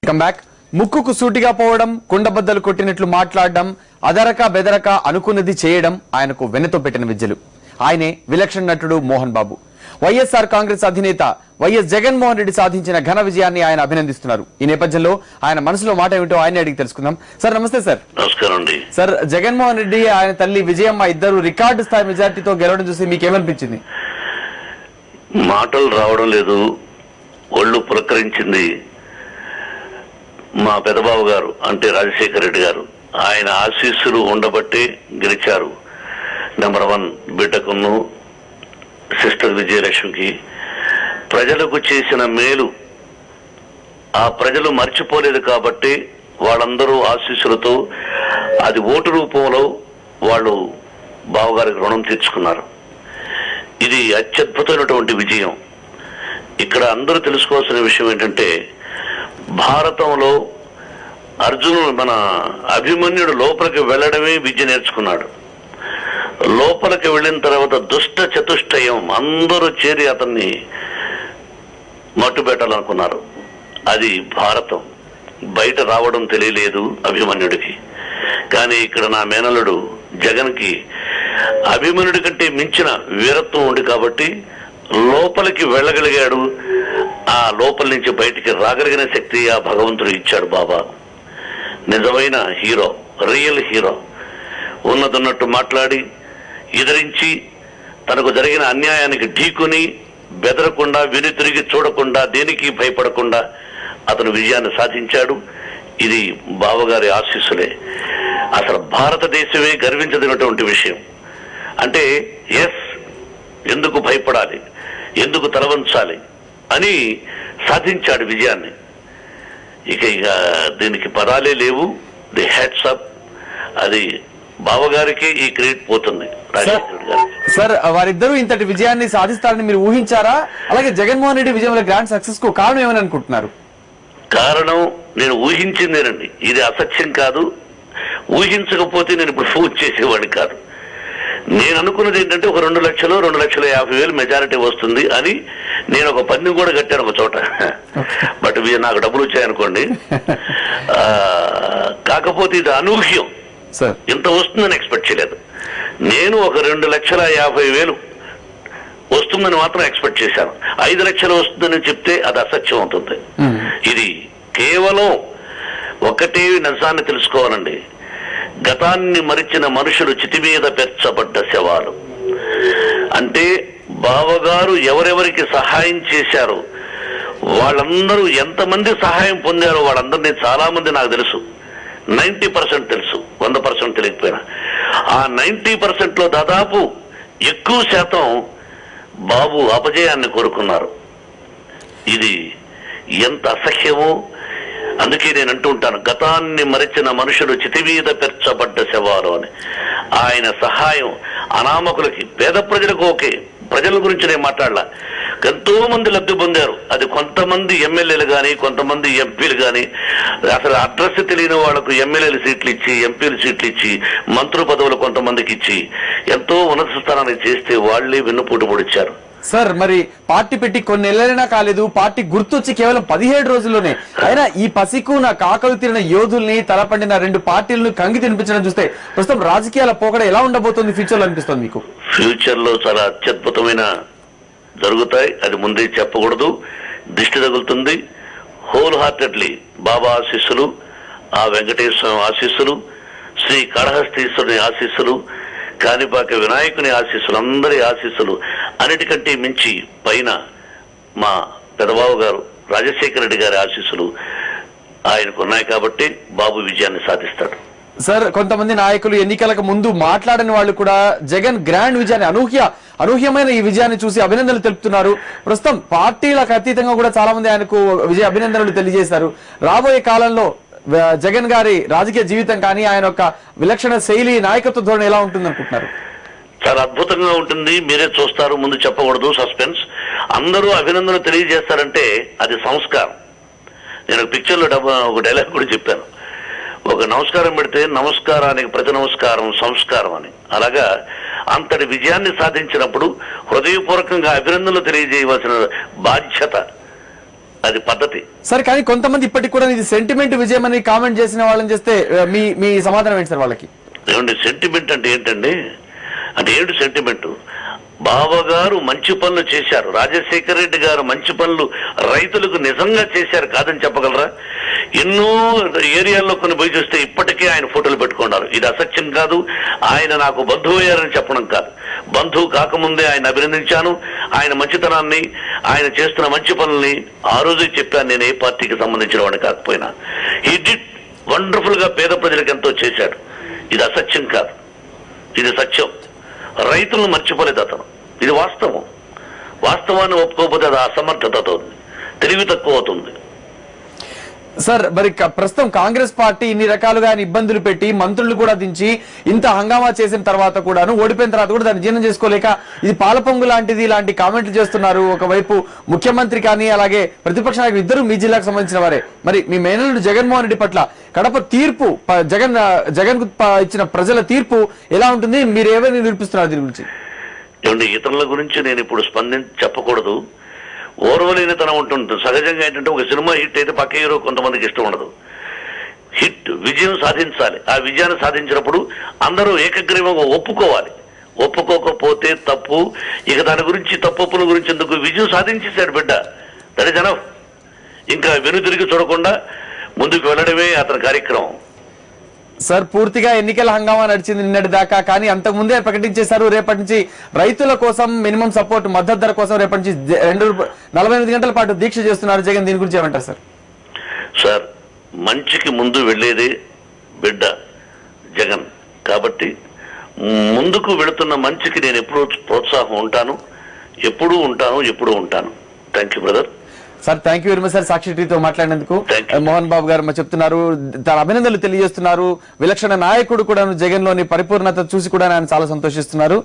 Come back. ముక్కుకు సూటిగా పోవడం, కుండబద్దలు కొట్టినట్లు మాట్లాడడం, అదరక బెదరక అనుకున్నది చేయడం ఆయనకు వెన్నతో పెట్టిన విద్యలు. ఆయనే విలక్షణ నటుడు మోహన్ బాబు. వైఎస్ఆర్ కాంగ్రెస్ అధినేత వైఎస్ జగన్మోహన్ రెడ్డి సాధించిన ఘన విజయాన్ని ఆయన అభినందిస్తున్నారు. ఈ నేపథ్యంలో ఆయన మనసులో మాట ఏమిటో ఆయన అడిగి తెలుసుకుందాం. సార్ నమస్తే. సార్ నమస్కారం అండి. సార్, జగన్మోహన్ రెడ్డి ఆయన తల్లి విజయమ్మ ఇద్దరు రికార్డు స్థాయి మెజార్టీతో గెలవడం చూసి మీకేమనిపించింది? మాటలు రావడం లేదు, ఒళ్ళు పులకరించింది. మా పెదబాబు గారు అంటే రాజశేఖర రెడ్డి గారు, ఆయన ఆశీస్సులు ఉండబట్టే గెలిచారు. నెంబర్ 1 బిడ్డకును సిస్టర్ విజయలక్ష్మికి ప్రజలకు చేసిన మేలు ఆ ప్రజలు మర్చిపోలేదు కాబట్టి వాళ్ళందరూ ఆశీస్సులతో అది ఓటు రూపంలో వాళ్ళు బావగారికి రుణం తీర్చుకున్నారు. ఇది అత్యద్భుతమైనటువంటి విజయం. ఇక్కడ అందరూ తెలుసుకోవాల్సిన విషయం ఏంటంటే, భారతంలో అర్జునుడు మన అభిమన్యుడు లోపలికి వెళ్ళడమే విద్య నేర్చుకున్నాడు. లోపలికి వెళ్ళిన తర్వాత దుష్ట చతుష్టయం అందరూ చేరి అతన్ని మట్టుబెట్టాలనుకున్నారు. అది భారతం. బయట రావడం తెలియలేదు అభిమన్యుడికి. కానీ ఇక్కడ నా మేనల్లుడు జగన్కి అభిమన్యుడి కంటే మించిన వీరత్వం ఉంది కాబట్టి లోపలికి వెళ్ళగలిగాడు. ఆ లోపల నుంచి బయటికి రాగలిగిన శక్తి ఆ భగవంతుడు ఇచ్చాడు బాబా. నిజమైన హీరో, రియల్ హీరో. ఉన్నదన్నట్టు మాట్లాడి ఎదిరించి తనకు జరిగిన అన్యాయానికి ఢీకొని బెదరకుండా, వెనుతిరిగి చూడకుండా, దేనికి భయపడకుండా అతను విజయాన్ని సాధించాడు. ఇది బావగారి ఆశీస్సులే. అసలు భారతదేశమే గర్వించదగినటువంటి విషయం. అంటే ఎందుకు భయపడాలి, ఎందుకు తలవంచాలి అని సాధించాడు విజయాన్ని. ఇక దీనికి పదాలే లేవు. The hats up. అది బావగారికి ఈ క్రెడిట్ పోతుంది. రాజశేఖర్ గారు సార్, వారిద్దరూ ఇంతటి విజయాన్ని సాధిస్తారని మీరు ఊహించారా? అలాగే జగన్మోహన్ రెడ్డి విజయంలో గ్రాండ్ సక్సెస్ కు కారణం ఏమని అనుకుంటున్నారు? కారణం నేను ఊహించిందేనండి. ఇది అసత్యం కాదు. ఊహించకపోతే నేను ఇప్పుడు ఫోన్ చేసేవాడిని కాదు. నేను అనుకున్నది ఏంటంటే ఒక 2,50,000 మెజారిటీ వస్తుంది అని నేను ఒక పన్ను కూడా కట్టాను ఒక చోట. బట్ నాకు డబ్బులు వచ్చాయనుకోండి. కాకపోతే ఇది అనూహ్యం. ఇంత వస్తుందని ఎక్స్పెక్ట్ చేయలేదు. నేను ఒక 2,50,000 వస్తుందని మాత్రం ఎక్స్పెక్ట్ చేశాను. 5 లక్షలు వస్తుందని చెప్తే అది అసత్యం అవుతుంది. ఇది కేవలం ఒకటే నిజాన్ని తెలుసుకోవాలండి. గతాన్ని మరిచిన మనుషులు చితి మీద పెర్చబడ్డ శవాలు. అంటే బావగారు ఎవరెవరికి సహాయం చేశారో వాళ్ళందరూ ఎంతమంది సహాయం పొందారో వాళ్ళందరినీ చాలా మంది నాకు తెలుసు. 90% తెలుసు, 100% తెలియకపోయినా. ఆ 90%లో దాదాపు ఎక్కువ శాతం బాబు అపజయాన్ని కోరుకున్నారు. ఇది ఎంత అసహ్యమో. అందుకే నేను అంటూ ఉంటాను, గతాన్ని మరిచిన మనుషులు చితి మీద పెర్చబడ్డ శవాలు అని. ఆయన సహాయం అనామకులకి, పేద ప్రజలకు ఓకే, ప్రజల గురించి నేను మాట్లాడలా. ఎంతో మంది లబ్ధి పొందారు. అది కొంతమంది ఎమ్మెల్యేలు కానీ, కొంతమంది ఎంపీలు కానీ, అసలు అడ్రస్ తెలియని వాళ్లకు ఎమ్మెల్యేలు సీట్లు ఇచ్చి, ఎంపీలు సీట్లు ఇచ్చి, మంత్రుల పదవులు కొంతమందికి ఇచ్చి ఎంతో ఉన్నత స్థానానికి చేస్తే వాళ్లే వెన్నుపోటు పొడిచారు. సార్, మరి పార్టీ పెట్టి కొన్ని నెలలైనా కాలేదు, పార్టీ గుర్తొచ్చి కేవలం 17 రోజుల్లోనే అయినా ఈ పసికు నా కాకలు తీరిన యోధుల్ని, తలపండిన 2 పార్టీలను కంగి తినిపించడం చూస్తే ప్రస్తుతం రాజకీయాల పోకడ ఎలా ఉండబోతోంది ఫ్యూచర్ లో అనిపిస్తుంది మీకు? ఫ్యూచర్ లో చాలా అత్యద్భుతమైన జరుగుతాయి. అది ముందే చెప్పకూడదు. దిష్టి తగులుతుంది. హోల్ హార్టెడ్లీ బాబా ఆశీస్సులు, ఆ వెంకటేశ్వర ఆశీస్సులు, శ్రీ కాళహస్తీశ్వరుని ఆశీస్సులు, కాణిపాక వినాయకుని ఆశీస్సులు, అందరి ఆశీస్సులు, అన్నిటికంటే మించి పైన మా పెదబాబు గారు రాజశేఖర రెడ్డి గారి ఆశీస్సులు ఆయనకు ఉన్నాయి కాబట్టి బాబు విజయాన్ని సాధిస్తాడు. సార్, కొంతమంది నాయకులు ఎన్నికలకు ముందు మాట్లాడని వాళ్ళు కూడా జగన్ గ్రాండ్ విజయాన్ని, అనూహ్యమైన ఈ విజయాన్ని చూసి అభినందనలు తెలుపుతున్నారు. ప్రస్తుతం పార్టీలకు అతీతంగా కూడా చాలా మంది ఆయనకు విజయ అభినందనలు తెలియజేశారు. రాబోయే కాలంలో జగన్ గారి రాజకీయ జీవితం కానీ, ఆయన యొక్క విలక్షణ శైలి, నాయకత్వ ధోరణి ఎలా ఉంటుంది అనుకుంటున్నారు? చాలా అద్భుతంగా ఉంటుంది. మీరే చూస్తారు. ముందు చెప్పకూడదు, సస్పెన్స్. అందరూ అభినందనలు తెలియజేస్తారంటే అది సంస్కారం. నేను ఒక పిక్చర్లో ఒక డైలాగ్ కూడా చెప్పాను. ఒక నమస్కారం పెడితే నమస్కారానికి ప్రతి నమస్కారం సంస్కారం అని. అలాగా అంతటి విజయాన్ని సాధించినప్పుడు హృదయపూర్వకంగా అభినందనలు తెలియజేయవలసిన బాధ్యత అది పద్ధతి. సరే, కానీ కొంతమంది ఇప్పటికి కూడా ఇది సెంటిమెంట్ విజయం అని కామెంట్ చేసిన వాళ్ళని చేస్తే మీ సమాధానం ఏంటి సార్ వాళ్ళకి? ఏమండి సెంటిమెంట్ అంటే ఏంటండి? అంటే ఏంటి సెంటిమెంట్? బాబా గారు మంచి పనులు చేశారు, రాజశేఖర రెడ్డి గారు మంచి పనులు రైతులకు నిజంగా చేశారు కాదని చెప్పగలరా? ఎన్నో ఏరియాల్లో కొన్ని పోయి చూస్తే ఇప్పటికే ఆయన ఫోటోలు పెట్టుకున్నారు. ఇది అసత్యం కాదు. ఆయన నాకు బంధువు అయ్యారని చెప్పడం కాదు, బంధువు కాకముందే ఆయన అభినందించాను. ఆయన మంచితనాన్ని, ఆయన చేస్తున్న మంచి పనుల్ని ఆ రోజే చెప్పాను. నేను ఏ పార్టీకి సంబంధించిన వాడిని కాకపోయినా హీ డిడ్ వండర్ఫుల్ గా పేద ప్రజలకు ఎంతో చేశాడు. ఇది అసత్యం కాదు, ఇది సత్యం. రైతులను మర్చిపోలేదు అతను. ఇది వాస్తవం. వాస్తవాన్ని ఒప్పుకోకపోతే అది అసమర్థత అవుతుంది, తెలివి తక్కువ అవుతుంది. సార్, మరి ప్రస్తుతం కాంగ్రెస్ పార్టీ ఇన్ని రకాలుగా ఇబ్బందులు పెట్టి మంత్రులు కూడా దించి ఇంత హంగామా చేసిన తర్వాత కూడాను, ఓడిపోయిన తర్వాత కూడా దాన్ని జీర్ణం చేసుకోలేక ఇది పాలపొంగు లాంటిది ఇలాంటి కామెంట్లు చేస్తున్నారు. ఒకవైపు ముఖ్యమంత్రి కానీ అలాగే ప్రతిపక్ష నాయకులు ఇద్దరు మీ జిల్లాకు సంబంధించిన వారే. మరి మీ మేనల్లుడు జగన్మోహన్ రెడ్డి పట్ల కడప తీర్పు, జగన్ ఇచ్చిన ప్రజల తీర్పు ఎలా ఉంటుంది? మీరు ఏమైనా నిరూపిస్తున్నారు దీని గురించి? ఏమండి, ఇతరుల గురించి నేను ఇప్పుడు చెప్పకూడదు. ఓర్వలేనితనం ఉంటుంది. సహజంగా ఏంటంటే ఒక సినిమా హిట్ అయితే పక్క హీరో కొంతమందికి ఇష్టం ఉండదు. హిట్ విజయం సాధించాలి. ఆ విజయాన్ని సాధించినప్పుడు అందరూ ఏకగ్రీవంగా ఒప్పుకోవాలి. ఒప్పుకోకపోతే తప్పు. ఇక దాని గురించి తప్పుల గురించి ఎందుకు? విజయం సాధించేశాడు బిడ్డ, దట్ ఇస్ ఎనఫ్. ఇంకా వెనుదిరిగి చూడకుండా ముందుకు వెళ్ళడమే అతని కార్యక్రమం. సార్, పూర్తిగా ఎన్నికల హంగామా నడిచింది నిన్నటి దాకా, కానీ అంతకు ముందే ప్రకటించేశారు రేపటి నుంచి రైతుల కోసం మినిమం సపోర్ట్ మద్దతు ధర కోసం రేపటి నుంచి 48 గంటల పాటు దీక్ష చేస్తున్నారు జగన్. దీని గురించి ఏమంటారు సార్? సార్, మంచికి ముందు వెళ్ళేది బిడ్డ జగన్. కాబట్టి ముందుకు వెళుతున్న మంచికి నేను ఎప్పుడూ ప్రోత్సాహం ఉంటాను, ఎప్పుడూ ఉంటాను. Thank you brother. Sir, thank you very much sir. Sakshi టీవీతో మాట్లాడినందుకు మోహన్ బాబు గారు చెప్తున్నారు, తన అభినందనలు తెలియజేస్తున్నారు. విలక్షణ నాయకుడు కూడా జగన్ లోని పరిపూర్ణత చూసి కూడా ఆయన చాలా సంతోషిస్తున్నారు.